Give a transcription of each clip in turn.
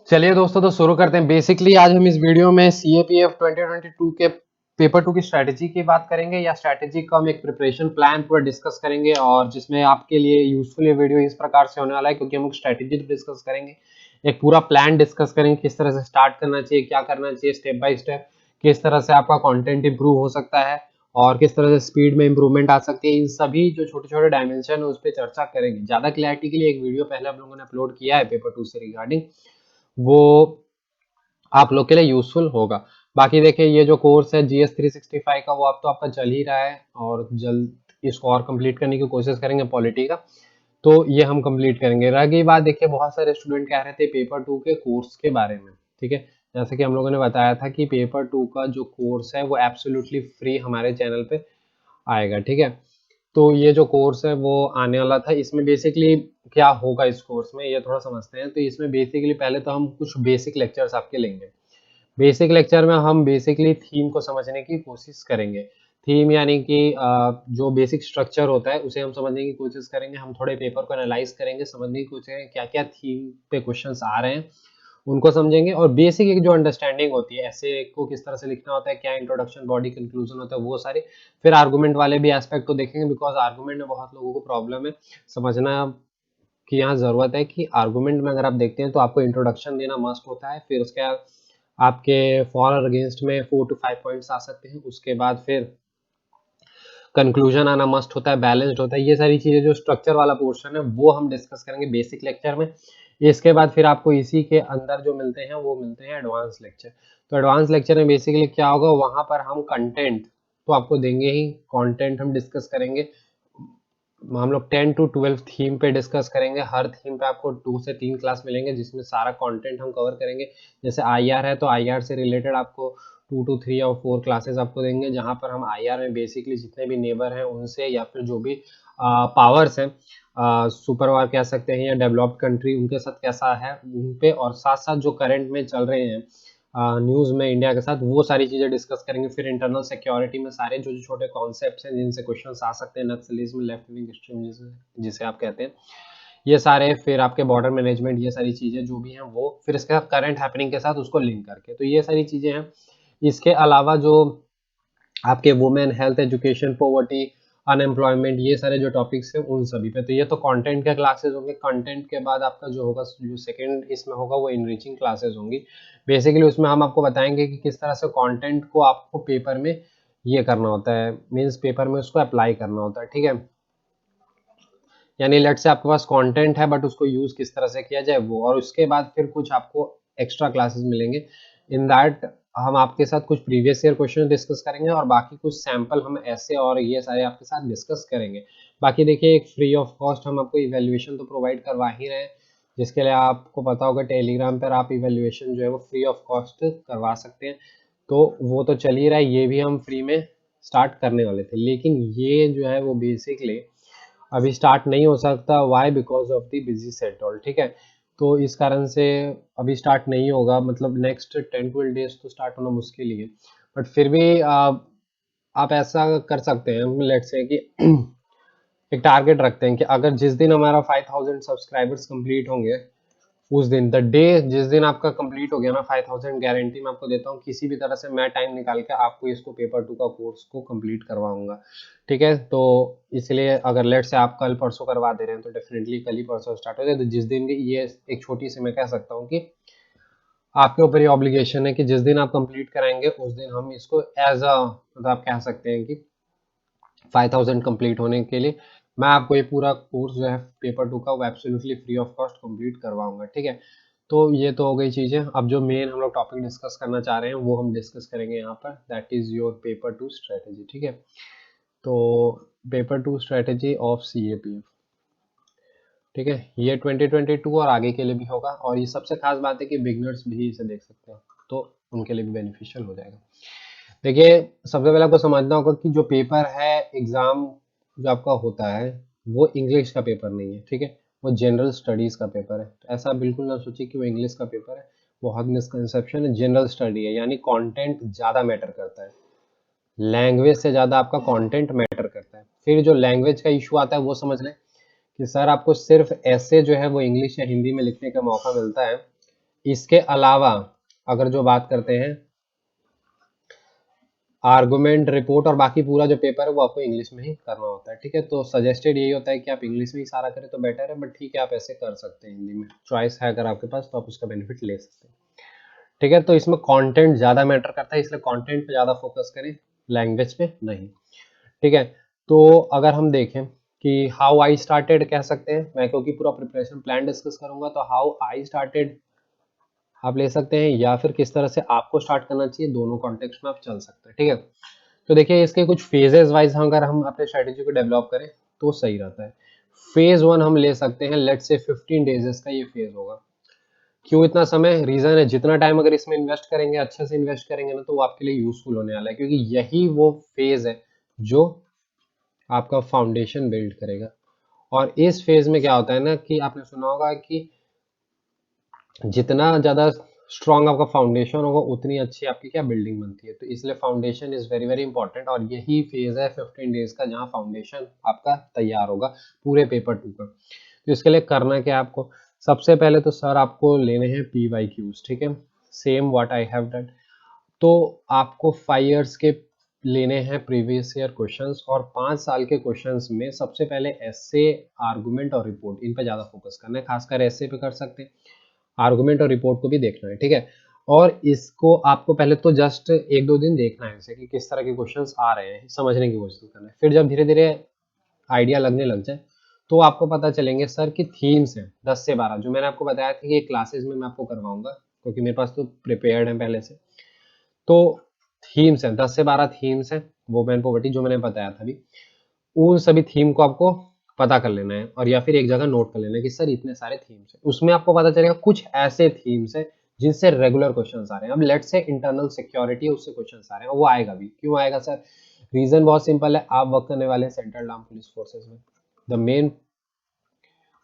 चलिए दोस्तों, तो शुरू करते हैं। बेसिकली आज हम इस वीडियो में CAPF 2022 के पेपर 2 की स्ट्रैटेजी की बात करेंगे, या स्ट्रैटेजी का हम एक प्रिपरेशन प्लान पूरा डिस्कस करेंगे। और जिसमें आपके लिए यूजफुल ये वीडियो इस प्रकार से होने वाला है, क्योंकि हम स्ट्रैटेजी डिस्कस करेंगे, एक पूरा प्लान डिस्कस करेंगे, किस तरह से स्टार्ट करना चाहिए, क्या करना चाहिए स्टेप बाय स्टेप, किस तरह से आपका कंटेंट इंप्रूव हो सकता है और किस तरह से स्पीड में इंप्रूवमेंट आ सकती है। इन सभी जो छोटे छोटे डायमेंशन है उस पर चर्चा करेंगे। ज्यादा क्लैरिटी के लिए एक वीडियो पहले हम लोगों ने अपलोड किया है पेपर 2 से रिगार्डिंग, वो आप लोग के लिए यूजफुल होगा। बाकी देखिए, ये जो कोर्स है GS 365 का, वो अब तो आपका चल ही रहा है और जल्द इसको और कंप्लीट करने की कोशिश करेंगे पॉलिटी का। तो ये हम कंप्लीट करेंगे। रह गई बात, देखिए बहुत सारे स्टूडेंट कह रहे थे पेपर 2 के कोर्स के बारे में, ठीक है। जैसे कि हम लोगों ने बताया था कि पेपर 2 का जो कोर्स है वो एब्सोल्युटली फ्री हमारे चैनल पे आएगा, ठीक है। तो ये जो कोर्स है वो आने वाला था। इसमें बेसिकली क्या होगा इस कोर्स में, ये थोड़ा समझते हैं। तो इसमें बेसिकली पहले तो हम कुछ बेसिक लेक्चर्स आपके लेंगे। बेसिक लेक्चर में हम बेसिकली थीम को समझने की कोशिश करेंगे। थीम यानी कि जो बेसिक स्ट्रक्चर होता है उसे हम समझने की कोशिश करेंगे। हम थोड़े पेपर को एनालाइज करेंगे, समझने की कोशिश करेंगे क्या क्या थीम पे क्वेश्चंस आ रहे हैं, उनको समझेंगे। और बेसिक एक जो अंडरस्टैंडिंग होती है, ऐसे को किस तरह से लिखना होता है, क्या इंट्रोडक्शन बॉडी कंक्लूजन होता है, वो सारे। फिर आर्गुमेंट वाले भी एस्पेक्ट को देखेंगे, बिकॉज आर्गुमेंट में बहुत लोगों को प्रॉब्लम है समझना कि यहाँ जरूरत है कि आर्गुमेंट में अगर आप देखते हैं तो आपको इंट्रोडक्शन देना मस्ट होता है। फिर उसके बाद आपके फॉर और अगेंस्ट में 4 to 5 पॉइंट्स आ सकते हैं। उसके बाद फिर कंक्लूजन आना मस्ट होता है, बैलेंस्ड होता है। ये सारी चीजें जो स्ट्रक्चर वाला पोर्शन है वो हम डिस्कस करेंगे बेसिक लेक्चर में। इसके बाद फिर आपको इसी के अंदर जो मिलते हैं वो मिलते हैं एडवांस लेक्चर। तो एडवांस लेक्चर में बेसिकली क्या होगा, वहां पर हम कंटेंट तो आपको देंगे ही, कंटेंट हम डिस्कस करेंगे। हम लोग 10 to 12 थीम पे डिस्कस करेंगे। हर थीम पे आपको 2 से 3 क्लास मिलेंगे, जिसमें सारा कंटेंट हम कवर करेंगे। जैसे IR है तो IR से रिलेटेड आपको 2 to 3 और 4 क्लासेस आपको देंगे, जहां पर हम IR में बेसिकली जितने भी नेबर हैं उनसे, या फिर जो भी पावर्स हैं, सुपर पावर कह सकते हैं या डेवलप्ड कंट्री, उनके साथ कैसा है उन पे, और साथ साथ जो करंट में चल रहे हैं न्यूज़ में इंडिया के साथ, वो सारी चीज़ें डिस्कस करेंगे। फिर इंटरनल सिक्योरिटी में सारे जो जो छोटे कॉन्सेप्ट्स हैं जिनसे क्वेश्चंस आ सकते हैं, नक्सलिज्म, लेफ्ट विंग एक्सट्रीमिज्म जिसे आप कहते हैं, ये सारे। फिर आपके बॉर्डर मैनेजमेंट, ये सारी चीज़ें जो भी हैं वो, फिर इसके साथ करंट हैपनिंग के साथ उसको लिंक करके, तो ये सारी चीज़ें हैं। इसके अलावा जो आपके women health, education, poverty, unemployment, ये सारे जो टॉपिक्स हैं उन सभी पे। तो ये तो कंटेंट के क्लासेस होंगे। कंटेंट के बाद आपका जो होगा, जो सेकंड इसमें होगा, वो इनरिचिंग क्लासेस होंगी। बेसिकली उसमें हम आपको बताएंगे कि किस तरह से कंटेंट को आपको पेपर में ये करना होता है, मींस पेपर में उसको अप्लाई करना होता है, ठीक है। यानी लेट से आपके पास कंटेंट है बट उसको यूज किस तरह से किया जाए वो। और उसके बाद फिर कुछ आपको एक्स्ट्रा क्लासेस मिलेंगे। इन दैट हम आपके साथ कुछ प्रीवियस ईयर क्वेश्चन डिस्कस करेंगे, और बाकी कुछ सैंपल हम ऐसे और ये सारे आपके साथ डिस्कस करेंगे। बाकी देखिए, एक फ्री ऑफ कॉस्ट हम आपको इवेल्युएशन तो प्रोवाइड करवा ही रहे हैं, जिसके लिए आपको पता होगा टेलीग्राम पर आप इवेल्युएशन जो है वो फ्री ऑफ कॉस्ट करवा सकते हैं। तो वो तो चल ही रहा है, ये भी हम फ्री में स्टार्ट करने वाले थे। लेकिन ये जो है वो बेसिकली अभी स्टार्ट नहीं हो सकता। Why? Because of the busy schedule, ठीक है। तो इस कारण से अभी स्टार्ट नहीं होगा, मतलब नेक्स्ट 10-12 डेज तो स्टार्ट होना मुश्किल ही है। बट फिर भी आप ऐसा कर सकते हैं, लेट्स से कि एक टारगेट रखते हैं कि अगर जिस दिन हमारा 5000 सब्सक्राइबर्स कंप्लीट होंगे, उस दिन, द डे जिस दिन आपका कंप्लीट हो गया ना 5000, गारंटी मैं आपको देता हूँ, किसी भी तरह से मैं टाइम निकाल के आपको इसको पेपर 2 का कोर्स को कंप्लीट करवाऊंगा, ठीक है। तो इसलिए अगर लेट से आप कल परसों करवा दे रहे हैं तो डेफिनेटली कल ही परसों स्टार्ट हो जाए। तो जिस दिन भी ये एक छोटी सी मैं कह सकता हूँ कि आपके ऊपर ये ऑब्लिगेशन है कि जिस दिन आप कंप्लीट कराएंगे उस दिन हम इसको एज अ, मतलब आप कह सकते हैं कि 5000 कंप्लीट होने के लिए मैं आपको ये पूरा कोर्स जो है पेपर 2 का वो absolutely free of cost complete करवाऊंगा, ठीक है। तो ये तो हो गई चीज़ें। अब जो मेन हम लोग टॉपिक डिस्कस करना चाह रहे हैं वो हम डिस्कस करेंगे यहाँ पर, that is your paper 2 strategy, ठीक है। तो पेपर 2 स्ट्रेटेजी ऑफ CAPF, ठीक है, ये 2022 और आगे के लिए भी होगा। और ये सबसे खास बात है कि बिगनर्स भी इसे देख सकते हैं, तो उनके लिए भी बेनिफिशियल हो जाएगा। देखिए, सबसे पहले आपको समझना होगा कि जो पेपर है, एग्जाम जो आपका होता है, वो इंग्लिश का पेपर नहीं है, ठीक है। वो जनरल स्टडीज का पेपर है। तो ऐसा बिल्कुल ना सोचिए कि वो इंग्लिश का पेपर है, बहुत मिसकंसेप्शन है। जनरल स्टडी है, यानी कंटेंट ज्यादा मैटर करता है, लैंग्वेज से ज्यादा आपका कंटेंट मैटर करता है। फिर जो लैंग्वेज का इशू आता है वो समझ लें कि सर आपको सिर्फ ऐसे जो है वो इंग्लिश या हिंदी में लिखने का मौका मिलता है, इसके अलावा अगर जो बात करते हैं आर्गुमेंट, रिपोर्ट और बाकी पूरा जो पेपर है वो आपको इंग्लिश में ही करना होता है, ठीक है। तो सजेस्टेड यही होता है कि आप इंग्लिश में ही सारा करें तो बेटर है, बट ठीक है आप ऐसे कर सकते हैं, हिंदी में चॉइस है अगर आपके पास तो आप उसका बेनिफिट ले सकते हैं, ठीक है। तो इसमें कंटेंट ज़्यादा मैटर करता है, इसलिए कंटेंट पे ज़्यादा फोकस करें, लैंग्वेज पे नहीं, ठीक है। तो अगर हम देखें कि हाउ आई स्टार्टेड कह सकते हैं, मैं क्योंकि पूरा प्रिपरेशन प्लान डिस्कस करूंगा तो हाउ आई स्टार्टेड आप ले सकते हैं, या फिर किस तरह से आपको स्टार्ट करना चाहिए, दोनों कॉन्टेक्स्ट में आप चल सकते हैं, ठीक है। तो देखिए इसके कुछ फेजेस वाइज अगर हम अपने स्ट्रेटेजी को डेवलप करें तो सही रहता है। फेज 1 हम ले सकते हैं, लेट से 15 डेज का ये फेज होगा। क्यों इतना समय? रीजन है, जितना टाइम अगर इसमें इन्वेस्ट करेंगे, अच्छे से इन्वेस्ट करेंगे ना, तो वो आपके लिए यूजफुल होने वाला है, क्योंकि यही वो फेज है जो आपका फाउंडेशन बिल्ड करेगा। और इस फेज में क्या होता है ना कि आपने सुना होगा कि जितना ज्यादा स्ट्रॉन्ग आपका फाउंडेशन होगा उतनी अच्छी आपकी क्या बिल्डिंग बनती है। तो इसलिए foundation is very very important, और यही फेज है 15 डेज का जहां फाउंडेशन आपका तैयार होगा पूरे पेपर 2 का। तो इसके लिए करना क्या है आपको? सबसे पहले तो सर आपको लेने हैं PYQs, ठीक है, same what I have done. तो आपको 5 इयर्स के लेने हैं प्रीवियस ईयर क्वेश्चंस, और 5 साल के क्वेश्चंस में सबसे पहले एसे, आर्गुमेंट और रिपोर्ट, इन पे ज्यादा फोकस करना है, खासकर एसे पे कर सकते हैं, आर्गुमेंट और रिपोर्ट को भी देखना है, ठीक है। और इसको आपको पहले तो जस्ट 1-2 दिन देखना है इसे कि किस तरह के क्वेश्चंस आ रहे हैं, समझने की कोशिश करना है। फिर जब धीरे धीरे आइडिया लगने लग जाए तो आपको पता चलेंगे सर कि थीम्स हैं 10 से 12, जो मैंने आपको बताया था कि ये क्लासेस में मैं आपको करवाऊंगा, क्योंकि मेरे पास तो प्रिपेयर्ड है पहले से। तो थीम्स हैं 10 से 12 थीम्स हैं, वुमेन पॉवर्टी जो मैंने बताया था अभी, उन सभी थीम को आपको पता कर लेना है, और या फिर एक जगह नोट कर लेना है कि सर इतने सारे थीम्स हैं। उसमें आपको पता चलेगा कुछ ऐसे थीम्स हैं जिनसे रेगुलर क्वेश्चंस आ रहे हैं। अब लेट्स से इंटरनल सिक्योरिटी उससे क्वेश्चंस आ रहे हैं, वो आएगा भी। क्यों आएगा सर? रीजन बहुत सिंपल है, आप वर्क करने वाले हैं सेंट्रल आर्म पुलिस फोर्सेज में, द मेन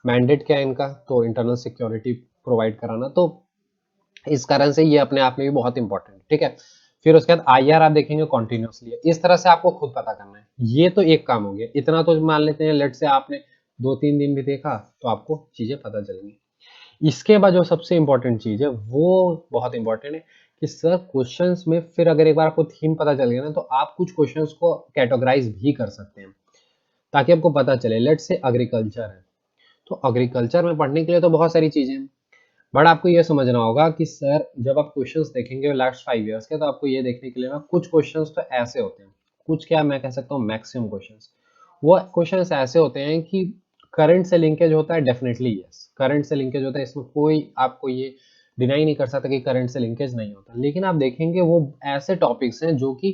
मैंडेट क्या है इनका? तो इंटरनल सिक्योरिटी प्रोवाइड कराना। तो इस कारण से ये अपने आप में भी बहुत इंपॉर्टेंट है, ठीक है। फिर उसके बाद IR आप देखेंगे कॉन्टिन्यूसली, इस तरह से आपको खुद पता करना है। ये तो एक काम हो गया, इतना तो मान लेते हैं, लेट से आपने 2-3 दिन भी देखा तो आपको चीजें पता चलेंगी। इसके बाद जो सबसे इंपॉर्टेंट चीज है वो बहुत इंपॉर्टेंट है कि सर क्वेश्चंस में फिर अगर एक बार आपको थीम पता चल गया ना, तो आप कुछ क्वेश्चंस को कैटेगराइज भी कर सकते हैं, ताकि आपको पता चले। लेट से एग्रीकल्चर है, तो एग्रीकल्चर में पढ़ने के लिए तो बहुत सारी चीजें हैं, बट आपको ये समझना होगा कि सर जब आप क्वेश्चंस देखेंगे लास्ट 5 इयर्स के, तो आपको ये देखने के लिए ना कुछ क्वेश्चंस तो ऐसे होते हैं, कुछ क्या मैं कह सकता हूँ मैक्सिमम क्वेश्चंस, वो क्वेश्चंस ऐसे होते हैं कि करंट से लिंकेज होता है, डेफिनेटली यस करंट से लिंकेज होता है, इसमें कोई आपको ये डिनाई नहीं कर सकता कि करंट से लिंकेज नहीं होता। लेकिन आप देखेंगे वो ऐसे टॉपिक्स हैं जो कि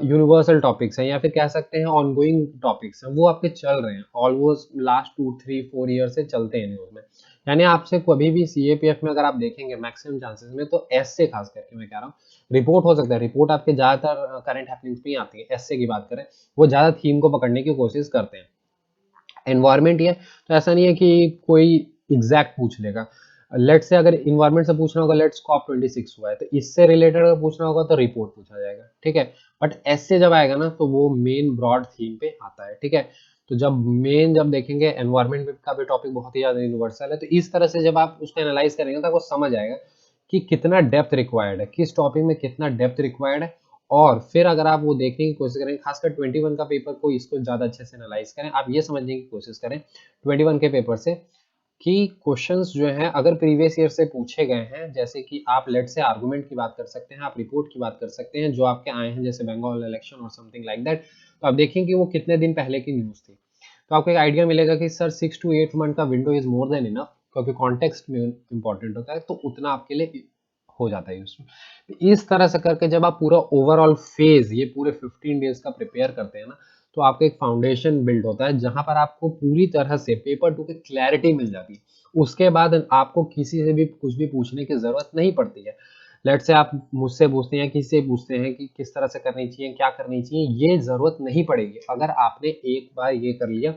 यूनिवर्सल टॉपिक्स हैं, या फिर कह सकते हैं ऑनगोइंग टॉपिक्स हैं, वो आपके चल रहे हैं ऑलमोस्ट लास्ट 2-3-4 ईयर से चलते हैं न्यूज में। यानी आपसे कभी भी CAPF में अगर आप देखेंगे मैक्सिमम चांसेस में, तो ऐसे खास करके मैं कह रहा हूँ, रिपोर्ट हो सकता है, रिपोर्ट आपके ज्यादातर करंट हैपनिंग्स में ही आती है, ऐसे की बात करें वो ज्यादा थीम को पकड़ने की कोशिश करते हैं। एनवायरमेंट ये तो ऐसा नहीं है कि कोई एग्जैक्ट पूछ लेगा, लेट से अगर इन्वायरमेंट से पूछना होगा, लेट्स COP26 हुआ है तो इससे रिलेटेड अगर पूछना होगा तो रिपोर्ट पूछा जाएगा, ठीक है। बट ऐसे जब आएगा ना तो वो मेन ब्रॉड थीम पे आता है, ठीक है। तो जब देखेंगे एनवायरमेंट का भी टॉपिक बहुत ही ज्यादा यूनिवर्सल है, तो इस तरह से जब आप उसको एनालाइज करेंगे तो आपको समझ आएगा कि कितना डेप्थ रिक्वायर्ड है, किस टॉपिक में कितना डेप्थ रिक्वायर्ड है। और फिर अगर आप वो देखने की कोशिश करें, खासकर 21 का पेपर को इसको ज्यादा अच्छे से एनालाइज करें, आप ये समझने की कोशिश करें 21 के पेपर से कि क्वेश्चंस जो हैं अगर प्रीवियस ईयर से पूछे गए हैं, जैसे कि आप लेट से आर्गुमेंट की बात कर सकते हैं, आप रिपोर्ट की बात कर सकते हैं जो आपके आए हैं, जैसे बंगाल इलेक्शन और समथिंग लाइक दैट, तो आप देखें कि वो कितने दिन पहले की न्यूज थी। तो आपको एक आइडिया मिलेगा कि सर 6 to 8 मंथ का window is more than enough, क्योंकि कॉन्टेक्स्ट में इंपॉर्टेंट होता है, तो उतना आपके लिए हो जाता है उसमें। इस तरह से करके जब आप पूरा ओवरऑल फेज ये पूरे 15 डेज का प्रिपेयर करते हैं ना, तो आपका एक फाउंडेशन बिल्ड होता है जहां पर आपको पूरी तरह से पेपर 2 की क्लैरिटी मिल जाती है। उसके बाद आपको किसी से भी कुछ भी पूछने की जरूरत नहीं पड़ती है। लेट से आप मुझसे पूछते हैं, किसी से पूछते हैं कि किस तरह से करनी चाहिए, क्या करनी चाहिए, ये जरूरत नहीं पड़ेगी अगर आपने एक बार ये कर लिया,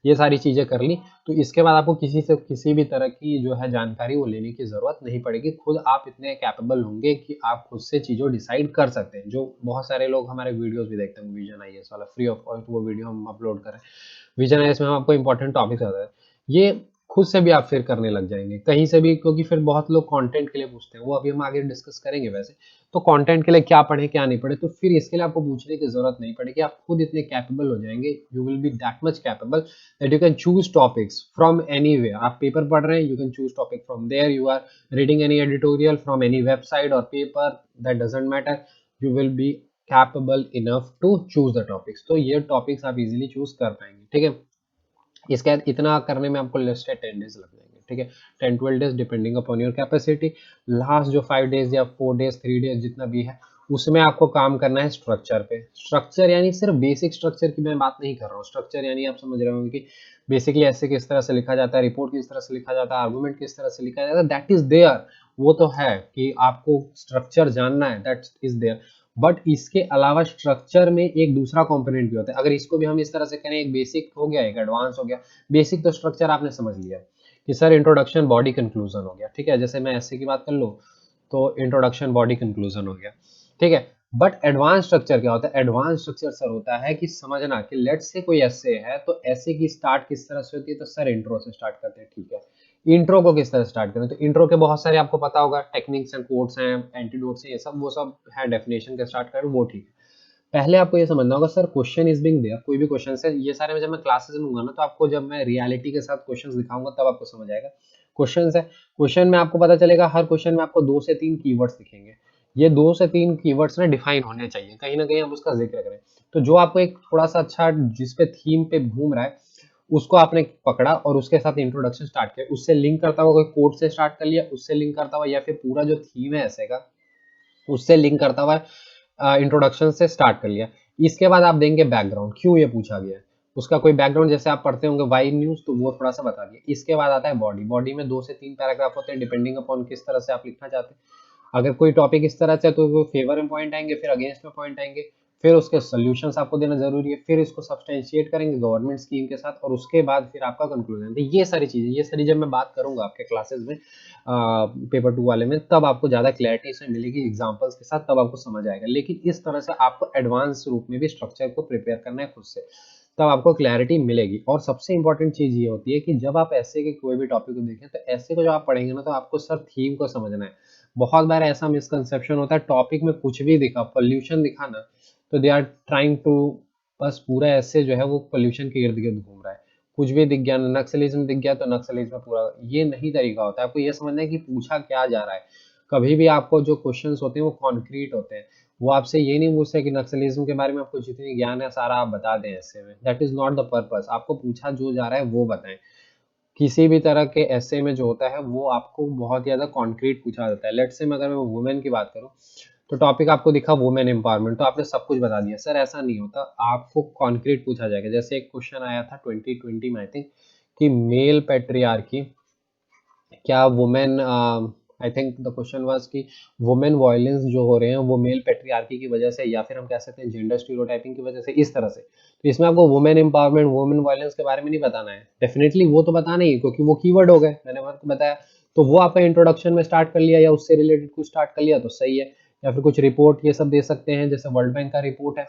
ये सारी चीजें कर ली, तो इसके बाद आपको किसी से किसी भी तरह की जो है जानकारी वो लेने की जरूरत नहीं पड़ेगी। खुद आप इतने कैपेबल होंगे कि आप खुद से चीजों डिसाइड कर सकते हैं। जो बहुत सारे लोग हमारे वीडियोस भी देखते हैं, विजन IAS वाला फ्री ऑफ कॉस्ट वो वीडियो हम अपलोड करें, विजन IAS में हम आपको इंपॉर्टेंट टॉपिक बताते हैं। ये खुद से भी आप फिर करने लग जाएंगे कहीं से भी, क्योंकि फिर बहुत लोग कंटेंट के लिए पूछते हैं, वो अभी हम आगे डिस्कस करेंगे वैसे। तो कंटेंट के लिए क्या पढ़े क्या नहीं पढ़े, तो फिर इसके लिए आपको पूछने की जरूरत नहीं पड़ेगी, आप खुद इतने कैपेबल हो जाएंगे, you will be that much capable that you can choose topics from anywhere. आप पेपर पढ़ रहे हैं, you can choose topic from there, you are reading any editorial from any website और paper, that doesn't matter, you will be capable enough to choose the topics. तो ये topics आप easily choose कर पाएंगे, ठीक है। इसके बाद इतना करने में आपको लेस 10 डेज लग जाएंगे, ठीक है, 10-12 days depending upon your capacity. Last जो 5 डेज या 4 डेज 3 डेज जितना भी है, उसमें आपको काम करना है स्ट्रक्चर पे। स्ट्रक्चर यानी सिर्फ बेसिक स्ट्रक्चर की मैं बात नहीं कर रहा हूँ, स्ट्रक्चर यानी आप समझ रहे होंगे कि बेसिकली ऐसे किस तरह से लिखा जाता है, रिपोर्ट किस तरह से लिखा जाता है, आर्गुमेंट किस तरह से लिखा जाता है, दैट इज देयर, वो तो है कि आपको स्ट्रक्चर जानना है, दैट इज देयर। बट इसके अलावा स्ट्रक्चर में एक दूसरा कंपोनेंट भी होता है, अगर इसको भी हम इस तरह से करें, एक बेसिक हो गया एक एडवांस हो गया। बेसिक तो स्ट्रक्चर आपने समझ लिया कि सर इंट्रोडक्शन बॉडी कंक्लूजन हो गया, ठीक है, जैसे मैं ऐसे की बात कर लूँ तो इंट्रोडक्शन बॉडी कंक्लूजन हो गया, ठीक है। बट एडवांस स्ट्रक्चर क्या होता है, एडवांस स्ट्रक्चर सर होता है कि समझना कि लेट से कोई ऐसे है तो ऐसे की स्टार्ट किस तरह से होती है, तो सर इंट्रो से स्टार्ट करते हैं, ठीक है। इंट्रो को किस तरह स्टार्ट करें, तो इंट्रो के बहुत सारे आपको पता होगा, टेक्निक्स एंड कोड्स हैं, एंटीडोट्स हैं, ये सब वो सब है, डेफिनेशन के स्टार्ट करें वो ठीक है। पहले आपको ये समझना होगा sir question is being there, कोई भी क्वेश्चन है, ये सारे में जब मैं क्लासेस लूंगा ना, तो आपको जब मैं रियलिटी के साथ क्वेश्चंस दिखाऊंगा तब आपको समझ आएगा। क्वेश्चंस है, क्वेश्चन में आपको पता चलेगा, हर क्वेश्चन में आपको 2 से 3 कीवर्ड्स दिखेंगे, ये 2 से 3 कीवर्ड्स ना डिफाइन होने चाहिए, कहीं ना कहीं आप उसका जिक्र करें। तो जो आपको एक थोड़ा सा अच्छा जिसपे थीम पे घूम रहा है, उसको आपने पकड़ा और उसके साथ इंट्रोडक्शन स्टार्ट किया, उससे लिंक करता हुआ कोई कोड से स्टार्ट कर लिया, उससे लिंक करता हुआ, या फिर पूरा जो थीम है ऐसे का उससे लिंक करता हुआ इंट्रोडक्शन से स्टार्ट कर लिया। इसके बाद आप देंगे बैकग्राउंड, क्यों ये पूछा गया है, उसका कोई बैकग्राउंड, जैसे आप पढ़ते होंगे वाई न्यूज, तो वो थोड़ा सा बता दिया। इसके बाद आता है बॉडी, बॉडी में 2 से 3 पैराग्राफ होते हैं, डिपेंडिंग अपॉन किस तरह से आप लिखना चाहते हैं। अगर कोई टॉपिक इस तरह से, तो फेवर में पॉइंट आएंगे, फिर अगेंस्ट में पॉइंट आएंगे, फिर उसके सोल्यूशंस आपको देना जरूरी है, फिर इसको सब्सटेंशिएट करेंगे गवर्नमेंट स्कीम के साथ, और उसके बाद फिर आपका कंक्लूजन। तो ये सारी चीजें, ये सारी जब मैं बात करूंगा आपके क्लासेस में पेपर 2 वाले में, तब आपको ज्यादा क्लैरिटी से मिलेगी एग्जांपल्स के साथ, तब आपको समझ आएगा। लेकिन इस तरह से आपको एडवांस रूप में भी स्ट्रक्चर को प्रिपेयर करना है खुद से, तब आपको क्लैरिटी मिलेगी। और सबसे इंपॉर्टेंट चीज ये होती है कि जब आप ऐसे के कोई भी टॉपिक को देखें, तो ऐसे को जब आप पढ़ेंगे ना, तो आपको सर थीम को समझना है। बहुत बार ऐसा मिसकंसेप्शन होता है, टॉपिक में कुछ भी दिखा, पोल्यूशन दिखा ना, तो दे आर ट्राइंग टू, बस पूरा ऐसे जो है वो पोल्यूशन के इर्द गिर्द घूम रहा है। कुछ भी दिख गया, नक्सलिज्म दिख गया तो नक्सलिज्म पूरा, ये नहीं तरीका होता है। आपको ये समझना है कि पूछा क्या जा रहा है। कभी भी आपको जो क्वेश्चंस होते हैं वो कॉन्क्रीट होते हैं, वो आपसे ये नहीं पूछते कि नक्सलिज्म के बारे में आपको जितनी ज्ञान है सारा आप बता दें ऐसे में, that is not the purpose. आपको पूछा जो जा रहा है वो बताएं। किसी भी तरह के ऐसे में जो होता है वो आपको बहुत ज्यादा कॉन्क्रीट पूछा जाता है। लेट्स से अगर मैं वुमेन की बात करूं, तो टॉपिक आपको दिखा वुमेन एम्पावरमेंट, तो आपने सब कुछ बता दिया। सर ऐसा नहीं होता, आपको कॉन्क्रीट पूछा जाएगा। जैसे एक क्वेश्चन आया था 2020 में आई थिंक, कि मेल पेट्रियार्की, क्या women, I think the question was कि वुमेन वायलेंस जो हो रहे हैं वो मेल पेट्रियार्की की वजह से, या फिर हम कह सकते हैं जेंडर स्टीरियोटाइपिंग की वजह से, इस तरह से। तो इसमें आपको वुमेन एम्पावरमेंट, वुमेन वायलेंस के बारे में नहीं बताना है, डेफिनेटली वो तो बताना ही है, क्योंकि वो कीवर्ड हो गए, मैंने आपको बताया। तो वो आपका इंट्रोडक्शन में स्टार्ट कर लिया, या उससे रिलेटेड कुछ स्टार्ट कर लिया तो सही है। या फिर कुछ रिपोर्ट ये सब दे सकते हैं, जैसे वर्ल्ड बैंक का रिपोर्ट है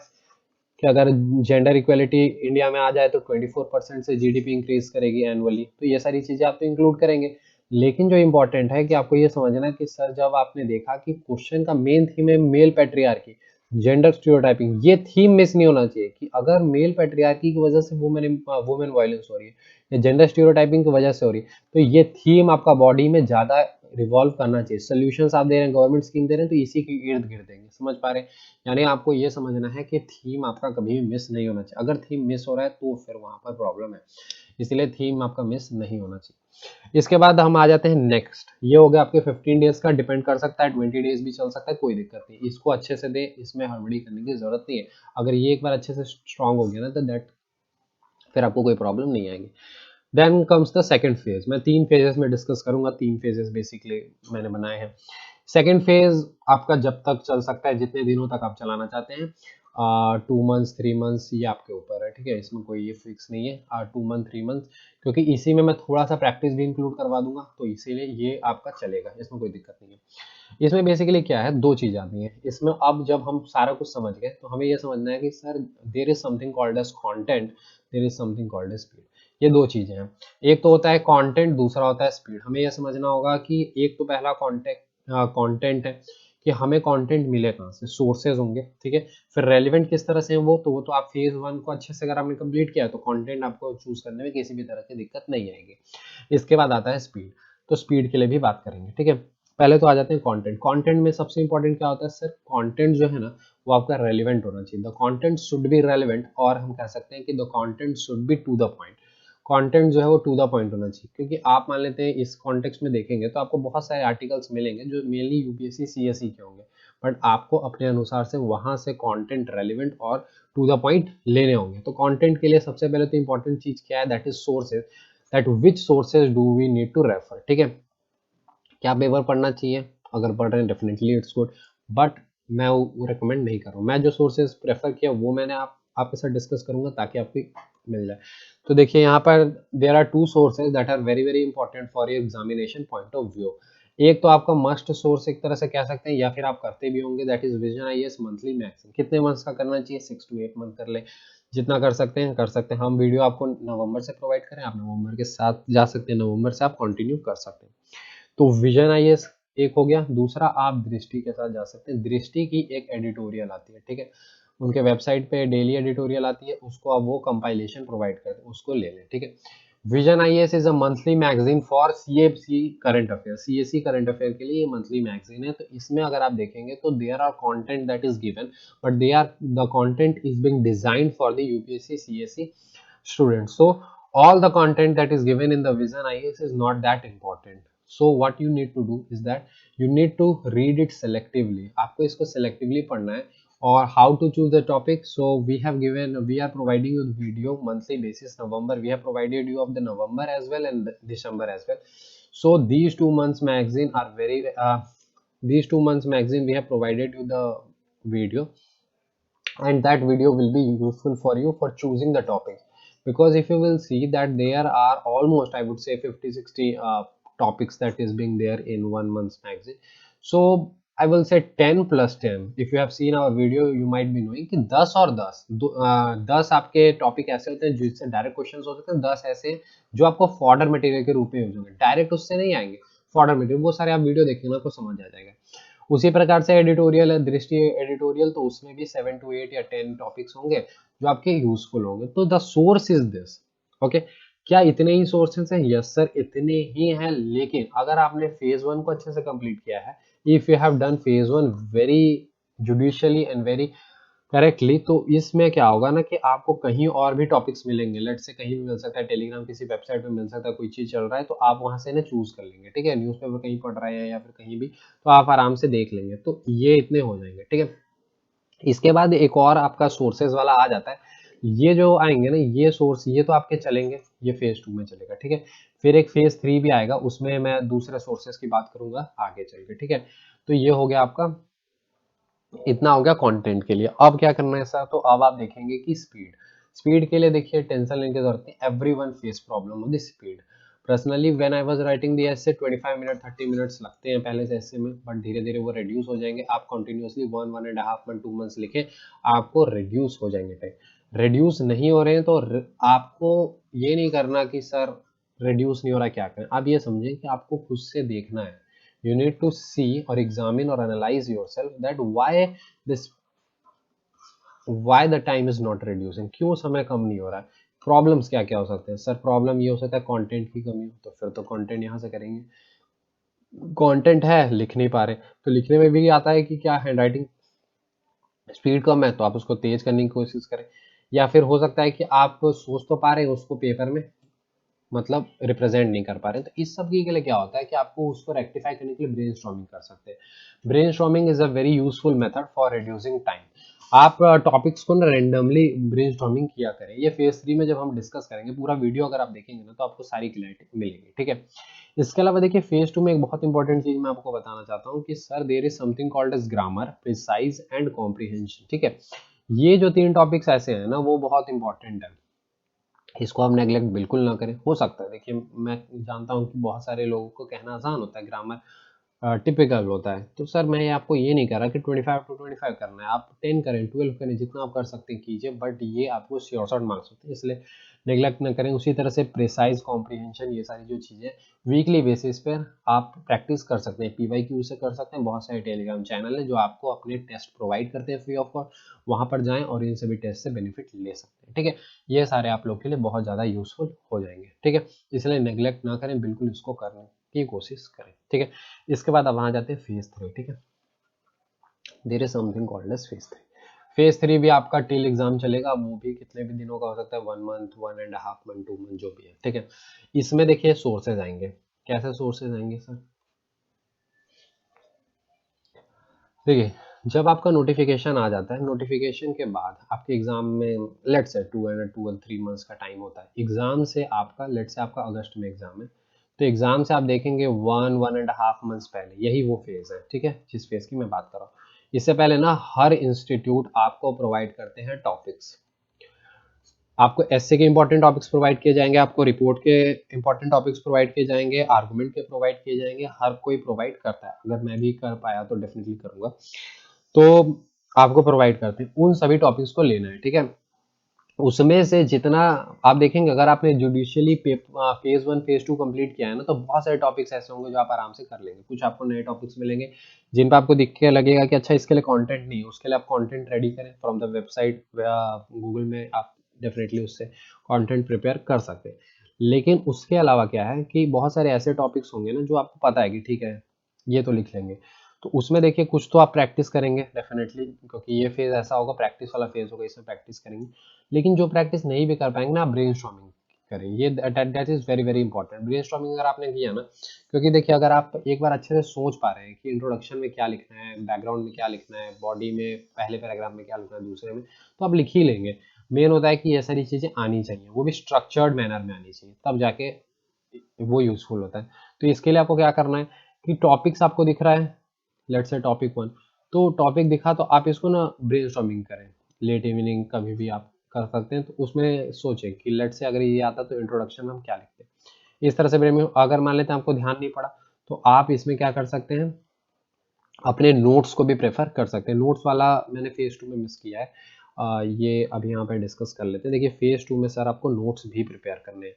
कि अगर जेंडर इक्वेलिटी इंडिया में आ जाए तो 24% से जीडीपी इंक्रीज करेगी एनुअली। तो ये सारी चीजें आप तो इंक्लूड करेंगे। लेकिन जो इंपॉर्टेंट है कि आपको ये समझना है कि सर जब आपने देखा कि क्वेश्चन का मेन थीम है मेल पेट्रियार्की, जेंडर स्टीरियोटाइपिंग, ये थीम मिस नहीं होना चाहिए कि अगर मेल पेट्रियार्की की वजह से वुमेन वायलेंस हो रही है, या जेंडर स्टीरियोटाइपिंग की वजह से हो रही है, तो ये थीम आपका बॉडी में ज्यादा रिवॉल्व करना चाहिए। सोल्यूशंस आप दे रहे हैं, गवर्नमेंट स्कीम दे रहे हैं, तो इसी के इर्द गिर्द देंगे, समझ पा रहे हैं। यानी आपको ये समझना है कि थीम आपका कभी भी मिस नहीं होना चाहिए। अगर थीम मिस हो रहा है तो फिर वहां पर प्रॉब्लम है, इसलिए थीम आपका मिस नहीं होना चाहिए। इसके बाद हम आ जाते हैं नेक्स्ट, ये हो गया आपके 15 डेज का, डिपेंड कर सकता है 20 डेज भी चल सकता है, कोई दिक्कत नहीं। इसको अच्छे से दे, इसमें हड़बड़ी करने की जरूरत नहीं है। अगर ये एक बार अच्छे से स्ट्रांग हो गया ना, तो दैट फिर आपको कोई प्रॉब्लम नहीं आएगी। Then comes the second phase, मैं 3 फेजेस में डिस्कस करूंगा, 3 फेजेस बेसिकली मैंने बनाए हैं। सेकंड फेज आपका जब तक चल सकता है, जितने दिनों तक आप चलाना चाहते हैं, 2 मंथ्स 3 मंथ्स, ये आपके ऊपर है, ठीक है, इसमें कोई ये फिक्स नहीं है, 2 मंथ 3 मंथ, क्योंकि इसी में मैं थोड़ा सा प्रैक्टिस भी इंक्लूड करवा दूंगा, तो इसीलिए ये आपका चलेगा, इसमें कोई दिक्कत नहीं है। इसमें बेसिकली क्या है, 2 चीज आती है इसमें। अब जब हम सारा कुछ समझ गए, तो हमें ये समझना है कि sir there is something called as content, there is something called as speed. ये दो चीजें हैं, एक तो होता है कंटेंट, दूसरा होता है स्पीड। हमें यह समझना होगा कि एक तो पहला कंटेंट है कि हमें कंटेंट मिले कहाँ से, सोर्सेज होंगे, ठीक है। फिर रेलिवेंट किस तरह से है वो तो आप फेज 1 को अच्छे से अगर आपने कंप्लीट किया है तो कंटेंट आपको चूज करने में किसी भी तरह की दिक्कत नहीं आएगी। इसके बाद आता है स्पीड, तो स्पीड के लिए भी बात करेंगे, ठीक है। पहले तो आ जाते हैं कंटेंट। कंटेंट में सबसे इंपॉर्टेंट क्या होता है सर, कंटेंट जो है ना वो आपका रेलिवेंट होना चाहिए। The content should be relevant, और हम कह सकते हैं कि the content should be to the point. Content जो है वो टू द पॉइंट होना चाहिए, क्योंकि आप मान लेते हैं इस कॉन्टेक्स्ट में देखेंगे तो आपको बहुत सारे आर्टिकल्स मिलेंगे जो मेनली यूपीएससी सीएसई के होंगे, बट आपको अपने अनुसार से वहां से कंटेंट रेलिवेंट और टू द पॉइंट लेने होंगे। तो कंटेंट के लिए सबसे पहले तो इंपॉर्टेंट चीज क्या है, that is sources, that which sources do we need to refer, ठीक है। क्या पेपर पढ़ना चाहिए, अगर पढ़ रहे हैं डेफिनेटली इट्स गुड, बट मैं वो रिकमेंड नहीं कर रहा हूँ। मैं जो सोर्सेज प्रेफर किया वो मैंने आपके साथ डिस्कस करूंगा ताकि आपको मिल जाए। तो देखिए यहाँ पर there are two sources that are very very important for your examination point of view. एक तो आपका मस्ट सोर्स एक तरह से कह सकते हैं, या फिर आप करते भी होंगे, that is vision IAS monthly magazine. कितने मंथ्स का करना चाहिए, 6 to 8 मंथ कर ले, जितना कर सकते हैं कर सकते हैं। हम वीडियो आपको नवंबर से प्रोवाइड करें, आप नवंबर के साथ जा सकते हैं, नवंबर से आप कंटिन्यू कर सकते हैं। तो विजन आईएएस एक हो गया। दूसरा आप दृष्टि के साथ जा सकते हैं। दृष्टि की एक एडिटोरियल आती है, ठीक है, उनके वेबसाइट पे डेली एडिटोरियल आती है, उसको आप वो कंपाइलेशन प्रोवाइड करते हैं, उसको ले लें, ठीक है। Vision IAS is a monthly magazine for CFC current affair, CSC current affair के लिए ये मंथली मैगजीन है। तो इसमें अगर आप देखेंगे तो there are content that is given, but the content is being designed for the UPSC CSC students. So all the content that is given in the vision IAS is not that important. So what you need to do is that you need to read it selectively. आपको इसको selectively पढ़ना है। और how to choose the topic, so we are providing you the video monthly basis. November we have provided you of the November as well and December as well. So these 2 months magazine are these 2 months magazine we have provided you the video, and that video will be useful for you for choosing the topic. Because if you will see that there are almost, I would say, 50-60 topics that is being there in 1 month's magazine. So I will say 10 plus 10. If you have seen our video you might be knowing कि 10 और 10 आपके topic ऐसे होते हैं जिससे direct questions हो सकते हैं, 10 ऐसे जो आपको फॉर्डर मटेरियल के रूप में यूज होंगे, डायरेक्ट उससे नहीं आएंगे, फॉर्डर मटेरियल। वो सारे आप वीडियो देखेंगे आपको समझ आ जाएगा। उसी प्रकार से एडिटोरियल है, दृष्टि एडिटोरियल, तो उसमें भी 7 to 8 या 10 टॉपिक्स होंगे जो आपके यूजफुल होंगे। तो the source is this, okay. क्या इतने ही सोर्सेस हैं? यस सर, इतने ही हैं। लेकिन अगर आपने फेज 1 को अच्छे से कंप्लीट किया है, if you have done phase 1 very judicially and very correctly, तो इसमें क्या होगा ना कि आपको कहीं और भी टॉपिक्स मिलेंगे। लेट से कहीं भी मिल सकता है, टेलीग्राम किसी वेबसाइट पे मिल सकता है, कोई चीज चल रहा है तो आप वहां से ना चूज कर लेंगे, ठीक है। न्यूज़पेपर कहीं पढ़ रहे हैं या फिर कहीं भी, तो आप आराम से देख लेंगे। तो ये इतने हो जाएंगे, ठीक है। इसके बाद एक और आपका सोर्सेज वाला आ जाता है। ये जो आएंगे ना ये सोर्स, ये तो आपके चलेंगे, ये फेज 2 में चलेगा, ठीक है। फिर एक फेज 3 भी आएगा, उसमें मैं दूसरे सोर्सेज की बात करूंगा आगे चल के, ठीक है। तो ये हो गया आपका, इतना हो गया कंटेंट के लिए। अब क्या करना है सर, तो अब आप देखेंगे कि स्पीड। स्पीड के लिए देखिए टेंशन लेने की जरूरत नहीं, everyone face problem with speed. Personally when I was writing the essay 25 minute 30 minutes लगते हैं पहले से एसे में, बट धीरे धीरे वो रिड्यूस हो जाएंगे। आप कंटिन्यूअसली 1.5 मंथ 2 मंथ्स लिखें, आपको रिड्यूस हो जाएंगे टाइम। रिड्यूस नहीं हो रहे हैं तो आपको ये नहीं करना कि सर रिड्यूस नहीं हो रहा क्या करें। आप ये समझें कि आपको खुद से देखना है, you need to see or examine or analyze yourself that this why the time is not reducing, क्यों समय कम नहीं हो रहा है। प्रॉब्लम्स क्या क्या हो सकते हैं सर, प्रॉब्लम ये हो सकता है कंटेंट की कमी हो, तो फिर तो कंटेंट यहाँ से करेंगे। कंटेंट है लिख नहीं पा रहे, तो लिखने में भी आता है कि क्या हैंडराइटिंग स्पीड कम है तो आप उसको तेज करने की कोशिश करें। या फिर हो सकता है कि आप सोच तो पा रहे हैं उसको पेपर में, मतलब रिप्रेजेंट नहीं कर पा रहे। तो इस सब के लिए क्या होता है कि आपको उसको रेक्टिफाई करने के लिए ब्रेनस्टॉर्मिंग कर सकते हैं। Brainstorming is a very useful method for reducing time. आप टॉपिक्स को ना रैंडमली ब्रेनस्टॉर्मिंग किया करें। ये फेज 3 में जब हम डिस्कस करेंगे, पूरा वीडियो अगर आप देखेंगे ना तो आपको सारी क्लैरिटी मिलेगी, ठीक है। इसके अलावा देखिए फेज 2 में एक बहुत इंपॉर्टेंट चीज मैं आपको बताना चाहता हूँ कि sir there is something called as grammar, precise and comprehension, ठीक है। ये जो 3 टॉपिक्स ऐसे हैं ना वो बहुत इंपॉर्टेंट है, इसको आप नेग्लेक्ट बिल्कुल ना करें। हो सकता है, देखिए मैं जानता हूं कि बहुत सारे लोगों को कहना आसान होता है ग्रामर, टिपिकल होता है। तो सर मैं आपको ये नहीं कह रहा कि 25 to 25 करना है, आप 10 करें, 12 करें, जितना आप कर सकते हैं कीजिए, बट ये आपको श्योर शॉट मार्क्स होते हैं, इसलिए नेग्लेक्ट ना करें। उसी तरह से प्रिसाइज कॉम्प्रीहेंशन, ये सारी जो चीज़ें वीकली बेसिस पर आप प्रैक्टिस कर सकते हैं, PYQ से कर सकते हैं। बहुत सारे टेलीग्राम चैनल है जो आपको अपने टेस्ट प्रोवाइड करते हैं फ्री ऑफ कॉस्ट, वहाँ पर जाएं और इन सभी टेस्ट से बेनिफिट ले सकते हैं। ठीक है, ये सारे आप लोग के लिए बहुत ज़्यादा यूजफुल हो जाएंगे। ठीक है, इसलिए नेग्लेक्ट ना करें, बिल्कुल इसको करने की कोशिश करें। ठीक है, इसके बाद अब वहां जाते हैं फेज 3। ठीक है, there is something called as phase 3। Phase 3 भी आपका टिल एग्जाम चलेगा, वो भी कितने भी दिनों का हो सकता है, 1 मंथ, 1.5 मंथ, 2 मंथ, जो भी है। ठीक है, इसमें देखिए सोर्सेज आएंगे। कैसे सोर्सेज आएंगे सर? देखिए, जब आपका नोटिफिकेशन आ जाता है, नोटिफिकेशन के बाद आपके एग्जाम में लेट से 2 and 3 months का टाइम होता है। एग्जाम से आपका लेट से आपका अगस्त में एग्जाम है, तो एग्जाम से आप देखेंगे 1-1.5 मंथ्स पहले, यही वो फेज है। ठीक है, जिस फेज की मैं बात कर रहा हूँ। इससे पहले ना हर इंस्टीट्यूट आपको प्रोवाइड करते हैं टॉपिक्स। आपको एसए के इंपॉर्टेंट टॉपिक्स प्रोवाइड किए जाएंगे, आपको रिपोर्ट के इंपॉर्टेंट टॉपिक्स प्रोवाइड किए जाएंगे, आर्गुमेंट के प्रोवाइड किए जाएंगे। हर कोई प्रोवाइड करता है, अगर मैं भी कर पाया तो डेफिनेटली करूंगा। तो आपको प्रोवाइड करते हैं, उन सभी टॉपिक्स को लेना है। ठीक है, उसमें से जितना आप देखेंगे, अगर आपने जुडिशियली फेज 1 फेज 2 कंप्लीट किया है ना, तो बहुत सारे टॉपिक्स ऐसे होंगे जो आप आराम से कर लेंगे। कुछ आपको नए टॉपिक्स मिलेंगे जिन पर आपको दिख के लगेगा कि अच्छा इसके लिए कंटेंट नहीं है, उसके लिए आप कंटेंट रेडी करें फ्रॉम द वेबसाइट, गूगल में आप डेफिनेटली उससे कंटेंट प्रिपेयर कर सकते हैं। लेकिन उसके अलावा क्या है कि बहुत सारे ऐसे टॉपिक्स होंगे ना जो आपको पता है कि ठीक है ये तो लिख लेंगे, तो उसमें देखिए कुछ तो आप प्रैक्टिस करेंगे डेफिनेटली, क्योंकि ये फेज ऐसा होगा, प्रैक्टिस वाला फेज होगा, इसमें प्रैक्टिस करेंगे। लेकिन जो प्रैक्टिस नहीं भी कर पाएंगे ना, आप ब्रेनस्टॉर्मिंग करें। ये that is very very important. Brainstorming अगर आपने किया ना, क्योंकि देखिए अगर आप एक बार अच्छे से सोच पा रहे हैं कि इंट्रोडक्शन में क्या लिखना है, बैकग्राउंड में क्या लिखना है, बॉडी में पहले पैराग्राफ में क्या लिखना है, दूसरे में, तो आप लिख ही लेंगे। मेन होता है कि ये सारी चीजें आनी चाहिए, वो भी स्ट्रक्चर्ड मैनर में आनी चाहिए, तब जाके वो यूजफुल होता है। तो इसके लिए आपको क्या करना है कि टॉपिक्स आपको दिख रहा है, लेट्स से टॉपिक 1, तो टॉपिक दिखा तो आप इसको ना ब्रेनस्टॉर्मिंग करें। लेट इवनिंग कभी भी आप कर सकते हैं, तो उसमें सोचें कि लेट से अगर ये आता तो इंट्रोडक्शन में हम क्या लिखते हैं। इस तरह से ब्रेन में अगर मान लेते हैं आपको ध्यान नहीं पड़ा, तो आप इसमें क्या कर सकते हैं, अपने नोट्स को भी प्रेफर कर सकते हैं। नोट्स वाला मैंने फेज 2 में मिस किया है, ये अभी यहाँ पे डिस्कस कर लेते हैं। देखिए फेज 2 में सर आपको नोट्स भी प्रिपेयर करने हैं,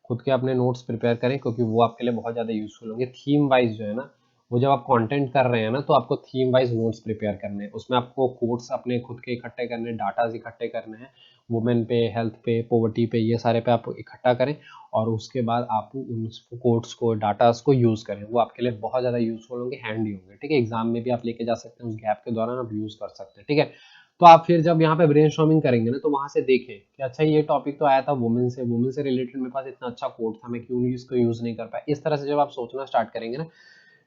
खुद के अपने नोट्स प्रिपेयर करें, क्योंकि वो आपके लिए बहुत ज़्यादा यूजफुल होंगे। थीम वाइज जो है ना, वो जब आप कंटेंट कर रहे हैं ना, तो आपको थीम वाइज नोट्स प्रिपेयर करने हैं। उसमें आपको कोट्स अपने खुद के इकट्ठे करने, डाटाज इकट्ठे करने हैं, वुमेन पे, हेल्थ पे, पॉवर्टी पे, ये सारे पे आप इकट्ठा करें, और उसके बाद आप उन कोट्स को, डाटास को यूज़ करें। वो आपके लिए बहुत ज़्यादा यूजफुल होंगे, हैंडी होंगे। ठीक है, एग्जाम में भी आप लेके जा सकते हैं, उस गैप के दौरान आप यूज़ कर सकते हैं। ठीक है, तो आप फिर जब यहाँ पे ब्रेनस्टॉर्मिंग करेंगे ना, तो वहां से देखें कि अच्छा ये टॉपिक तो आया था वुमेन से रिलेटेड, मेरे पास इतना अच्छा कोट था, मैं क्यों इसको यूज नहीं कर पाया। इस तरह से जब आप सोचना स्टार्ट करेंगे ना,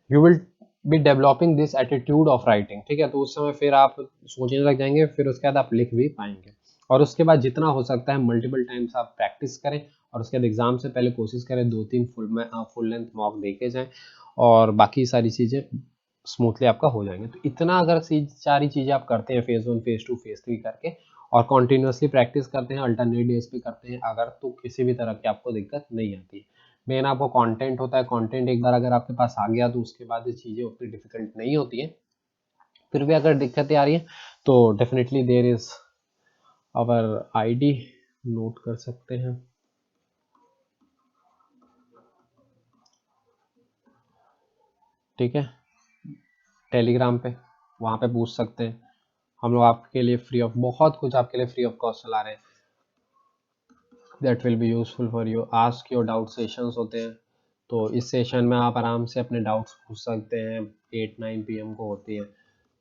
you will B developing this attitude of writing. ठीक है, तो उस समय फिर आप सोचने लग जाएंगे, फिर उसके बाद आप लिख भी पाएंगे। और उसके बाद जितना हो सकता है मल्टीपल टाइम्स आप प्रैक्टिस करें, और उसके बाद एग्जाम से पहले कोशिश करें 2-3 फुल लेंथ मॉक देके जाएं, और बाकी सारी चीजें स्मूथली आपका हो जाएंगे। तो इतना अगर सारी चीजें आप करते हैं फेज 1 फेज 2 फेज 3 करके, और कॉन्टिन्यूसली प्रैक्टिस करते हैं, अल्टरनेट डेज पे करते हैं अगर, तो किसी भी तरह की आपको दिक्कत नहीं आती है। मेन आपको कंटेंट होता है, कंटेंट एक बार अगर आपके पास आ गया तो उसके बाद ये चीज़ें उतनी डिफिकल्ट नहीं होती है। फिर भी अगर दिक्कतें आ रही हैं तो definitely there is our ID, note कर सकते हैं। ठीक है, टेलीग्राम पे, वहाँ पे पूछ सकते हैं। हम लोग आपके लिए फ्री ऑफ, बहुत कुछ आपके लिए फ्री ऑफ कॉस्ट चला रहे हैं। That will be useful for you. Ask your doubt sessions होते हैं, तो इस सेशन में आप आराम से अपने डाउट्स पूछ सकते हैं। 8-9 PM को होती है,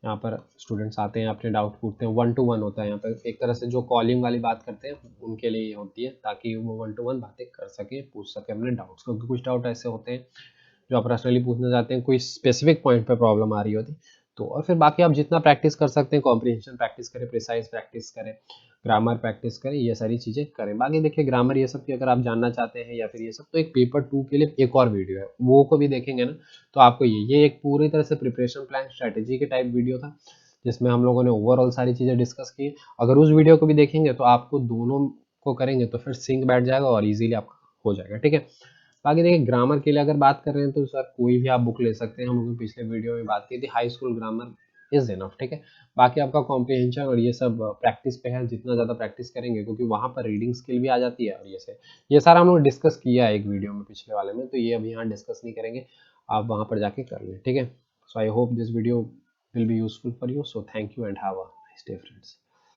यहाँ पर स्टूडेंट्स आते हैं, अपने डाउट पूछते हैं। 1-to-1 होता है यहाँ पर, एक तरह से जो कॉलिंग वाली बात करते हैं उनके लिए होती है, ताकि वो 1-to-1 बातें कर सके, पूछ सके अपने डाउट्स, क्योंकि कुछ डाउट ऐसे होते हैं जो आप पर्सनली पूछना चाहते हैं, कोई स्पेसिफिक पॉइंट पे प्रॉब्लम आ रही होती। तो और फिर बाकी आप जितना प्रैक्टिस कर सकते हैं, कॉम्प्रिहेंशन प्रैक्टिस करें, प्रिसाइज प्रैक्टिस करें, ग्रामर प्रैक्टिस करें, ये सारी चीज़ें करें। बाकी देखिए ग्रामर ये सब की अगर आप जानना चाहते हैं या फिर ये सब, तो एक पेपर 2 के लिए एक और वीडियो है, वो को भी देखेंगे ना, तो आपको ये एक पूरी तरह से प्रिपरेशन प्लान स्ट्रेटेजी के टाइप वीडियो था, जिसमें हम लोगों ने ओवरऑल सारी चीज़ें डिस्कस की। अगर उस वीडियो को भी देखेंगे तो आपको दोनों को करेंगे तो फिर सिंक बैठ जाएगा और इजीली आपका हो जाएगा। ठीक है, बाकी देखिए ग्रामर के लिए अगर बात कर रहे हैं तो सर कोई भी आप बुक ले सकते हैं, हम लोगों ने पिछले वीडियो में बात की थी, high school grammar is enough, ठीक है। बाकी आपका कॉम्प्रिहेंशन और ये सब प्रैक्टिस पे है, जितना ज़्यादा प्रैक्टिस करेंगे क्योंकि वहाँ पर रीडिंग स्किल भी आ जाती है, और ये सारा हम लोग डिस्कस किया है एक वीडियो में पिछले वाले में, तो ये अभी यहाँ डिस्कस नहीं करेंगे, आप वहाँ पर जाके कर लें, ठीक है। So I hope this video will be useful for you. So thank you and have a nice day, friends.